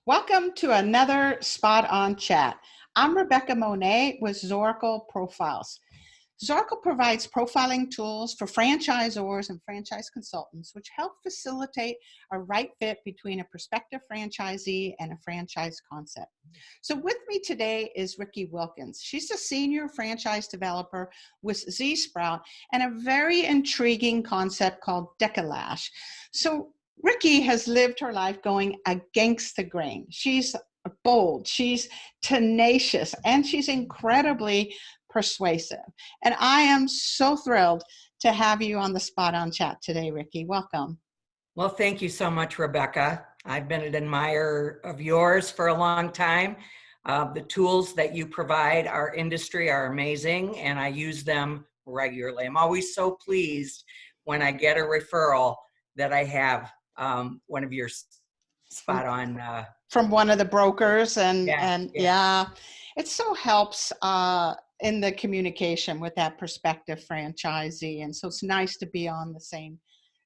Welcome to another Spot On Chat. I'm Rebecca Monet with Zorakle Profiles. Zorakle provides profiling tools for franchisors and franchise consultants, which help facilitate a right fit between a prospective franchisee and a franchise concept. So with me today is Ricki Wilkins. She's a senior franchise developer with Z-Sprout and a very intriguing concept called Deka Lash. So Ricki has lived her life going against the grain. She's bold, she's tenacious, and she's incredibly persuasive. And I am so thrilled to have you on the Spot On Chat today, Ricki. Welcome. Well, thank you so much, Rebecca. I've been an admirer of yours for a long time. The tools that you provide our industry are amazing, and I use them regularly. I'm always so pleased when I get a referral that I have one of your Spot On from one of the brokers, and yeah, it so helps in the communication with that prospective franchisee, and so it's nice to be on the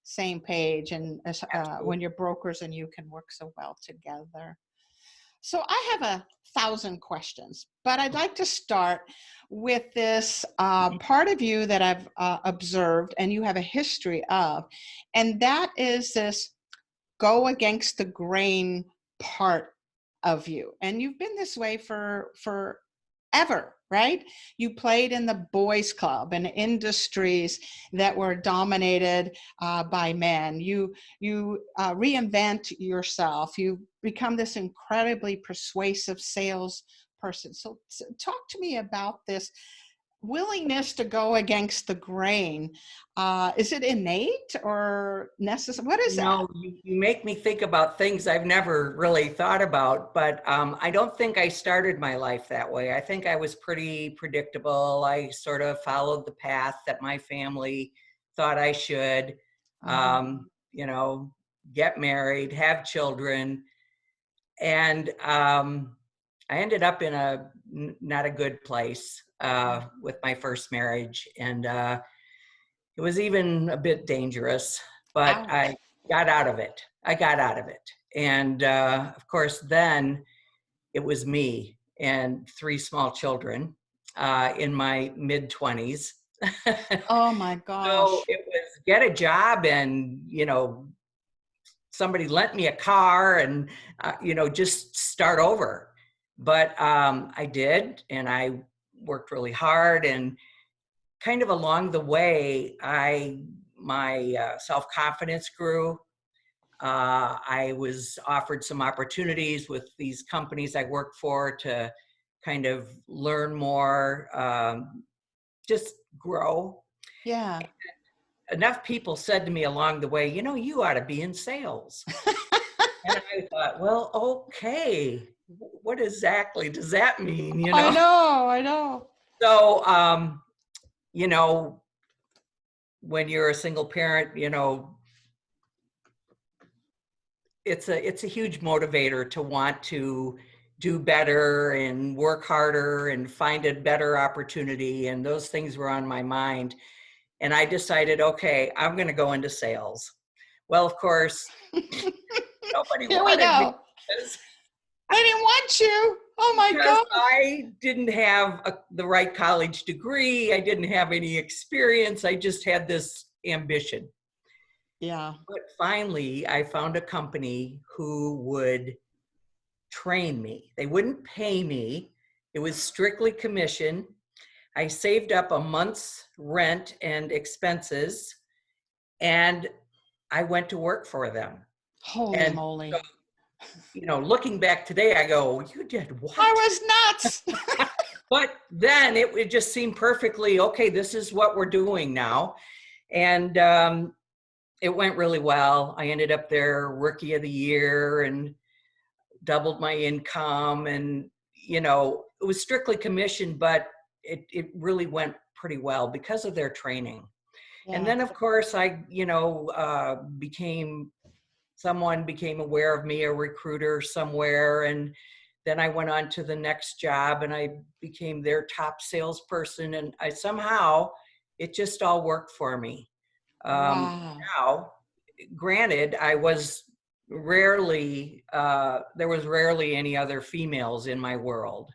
same page, and when your brokers and you can work so well together. So I have 1,000 questions, but I'd like to start with this part of you that I've observed and you have a history of, and that is this go against the grain part of you. And you've been this way for forever, right? You played in the boys club and industries that were dominated by men. You reinvent yourself. You become this incredibly persuasive salesperson. So talk to me about this willingness to go against the grain. Is it innate or necessary? What is that? You make me think about things I've never really thought about, but I don't think I started my life that way. I think I was pretty predictable. I sort of followed the path that my family thought I should, get married, have children. And I ended up in a not a good place with my first marriage, and it was even a bit dangerous, but Ouch. I got out of it. And of course, then it was me and 3 small children in my mid-20s. Oh my gosh. So it was get a job and, somebody lent me a car and, just start over. But I did, and I worked really hard, and kind of along the way, my self-confidence grew. I was offered some opportunities with these companies I worked for to kind of learn more, just grow. Yeah. And enough people said to me along the way, you ought to be in sales. And I thought, well, okay, what exactly does that mean? I know. So, when you're a single parent, it's a huge motivator to want to do better and work harder and find a better opportunity. And those things were on my mind. And I decided, okay, I'm going to go into sales. Well, of course, nobody wanted me. I didn't want you. Oh my God. I didn't have the right college degree. I didn't have any experience. I just had this ambition. Yeah. But finally, I found a company who would train me. They wouldn't pay me. It was strictly commission. I saved up a month's rent and expenses, and I went to work for them. Holy moly. So, looking back today, I go, you did what? I was nuts. But then it just seemed perfectly, okay, this is what we're doing now. And it went really well. I ended up there Rookie of the Year and doubled my income. And, it was strictly commission, but it really went pretty well because of their training. Yeah. And then, of course, I, someone became aware of me, a recruiter somewhere. And then I went on to the next job and I became their top salesperson. And it just all worked for me. Wow. Now, granted, I was there was rarely any other females in my world.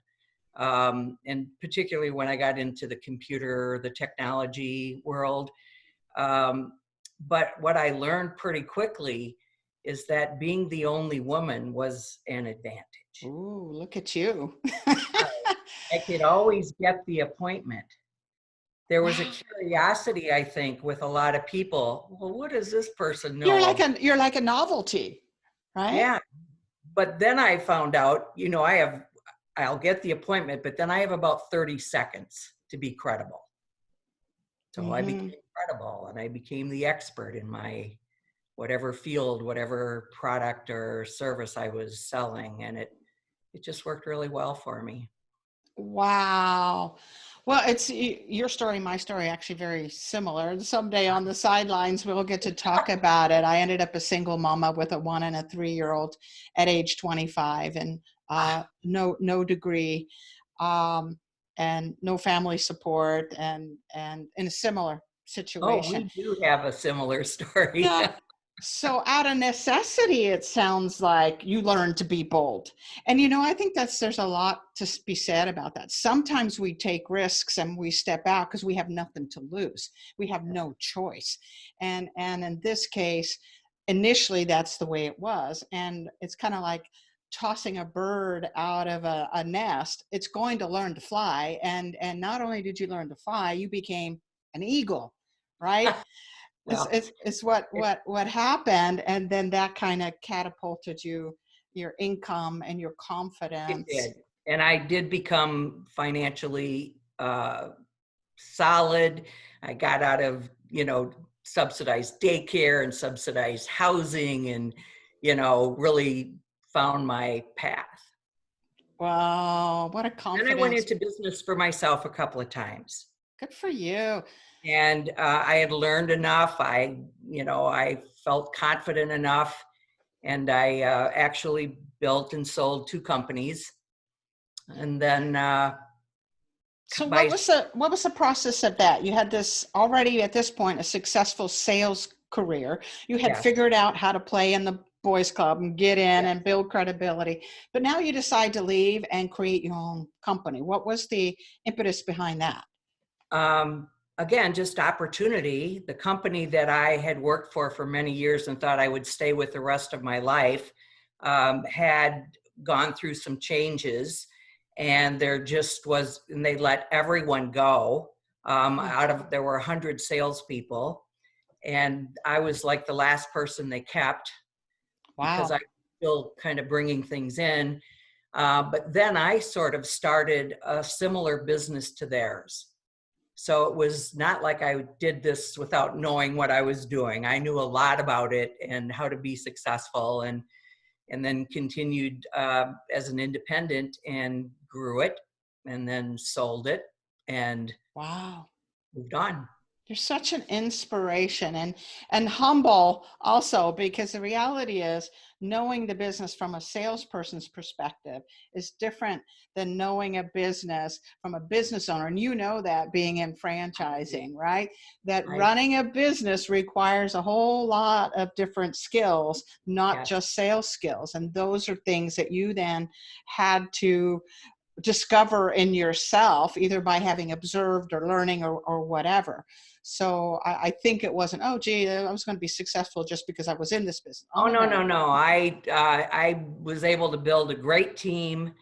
And particularly when I got into the computer, the technology world. But what I learned pretty quickly is that being the only woman was an advantage. Ooh, look at you. I could always get the appointment. There was a Wow. curiosity, I think, with a lot of people. Well, what does this person You're know? like a novelty, right? Yeah. But then I found out, I'll get the appointment, but then I have about 30 seconds to be credible. So I Mm-hmm. became credible and I became the expert in my whatever field, whatever product or service I was selling. And it just worked really well for me. Wow. Well, it's your story, my story, actually very similar. Someday on the sidelines, we'll get to talk about it. I ended up a single mama with a 1 and a 3-year-old at age 25, and no degree, and no family support, and in a similar Oh, situation. we do have a similar story. Yeah. So out of necessity, it sounds like you learn to be bold. And I think there's a lot to be said about that. Sometimes we take risks and we step out because we have nothing to lose. We have no choice. And in this case, initially that's the way it was. And it's kind of like tossing a bird out of a nest. It's going to learn to fly. And not only did you learn to fly, you became an eagle, right? Well, It's what happened, and then that kind of catapulted your income and your it confidence. did. And I did become financially solid. I got out of, subsidized daycare and subsidized housing and, really found my path. Wow, what a Then I went confidence. into business for myself a couple of times. Good for you. And I had learned enough. I felt confident enough. And I actually built and sold 2 companies. And then So by what was the process of that? You had this already at this point a successful sales career. You had yes, figured out how to play in the boys club and get in yes. and build credibility. But now you decide to leave and create your own company. What was the impetus behind that? Again, just opportunity. The company that I had worked for many years and thought I would stay with the rest of my life had gone through some changes, and there just was, and they let everyone go. There were 100 salespeople, and I was like the last person they kept because Wow. I was still kind of bringing things in. But then I sort of started a similar business to theirs. So it was not like I did this without knowing what I was doing. I knew a lot about it and how to be successful, and then continued as an independent and grew it and then sold it and Wow. moved on. You're such an inspiration and humble also, because the reality is knowing the business from a salesperson's perspective is different than knowing a business from a business owner. And you know that being in franchising, right? That running a business requires a whole lot of different skills, not Yes. just sales skills. And those are things that you then had to discover in yourself, either by having observed or learning or whatever. So I think it wasn't, oh, gee, I was going to be successful just because I was in this business. Oh, no. I was able to build a great team,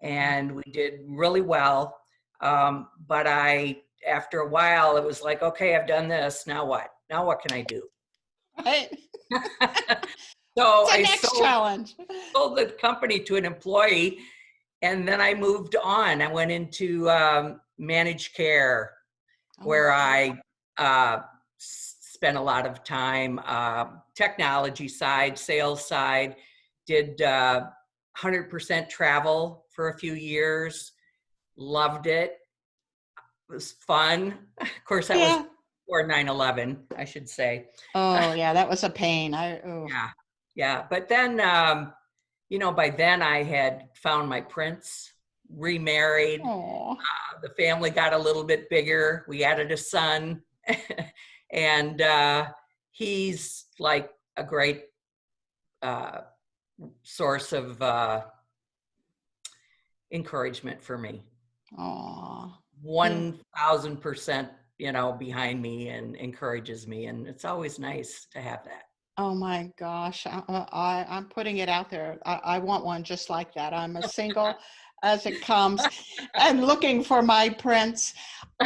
and we did really well. But after a while, it was like, okay, I've done this. Now what? Now what can I do? Right. So It's the next challenge. sold the company to an employee, and then I moved on. I went into managed care, where I spent a lot of time, technology side, sales side, did 100% travel for a few years, loved it. It was fun. Of course, that was before 9/11, I should say. Oh, yeah, that was a pain. Yeah. But then, by then I had found my prince, remarried. The family got a little bit bigger. We added a son, and he's like a great uh, source of encouragement for me. Oh, 1000%, behind me and encourages me. And it's always nice to have that. oh my gosh. I'm putting it out there. I want one just like that. I'm as single as it comes and looking for my prince.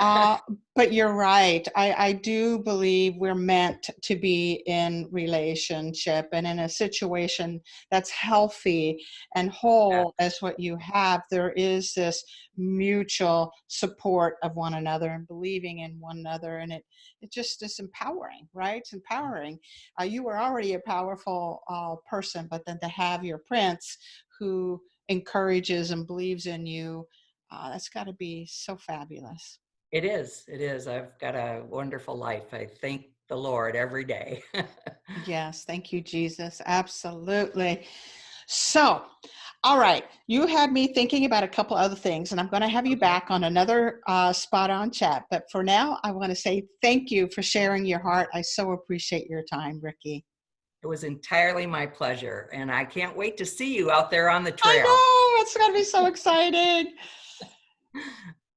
Uh, but you're right. I do believe we're meant to be in relationship and in a situation that's healthy and Yeah, whole as what you have. There is this mutual support of one another and believing in one another. And it just is empowering, right? It's empowering. You were already a powerful person, but then to have your prince who encourages and believes in you, that's got to be so fabulous. it is. It is. I've got a wonderful life. I thank the Lord every day. Yes, thank you, Jesus. Absolutely. So, all right, you had me thinking about a couple other things, and I'm going to have you Okay. back on another spot on chat. But for now, I want to say thank you for sharing your heart. I so appreciate your time, Ricki. It was entirely my pleasure. And I can't wait to see you out there on the I trail. know, it's going to be so exciting.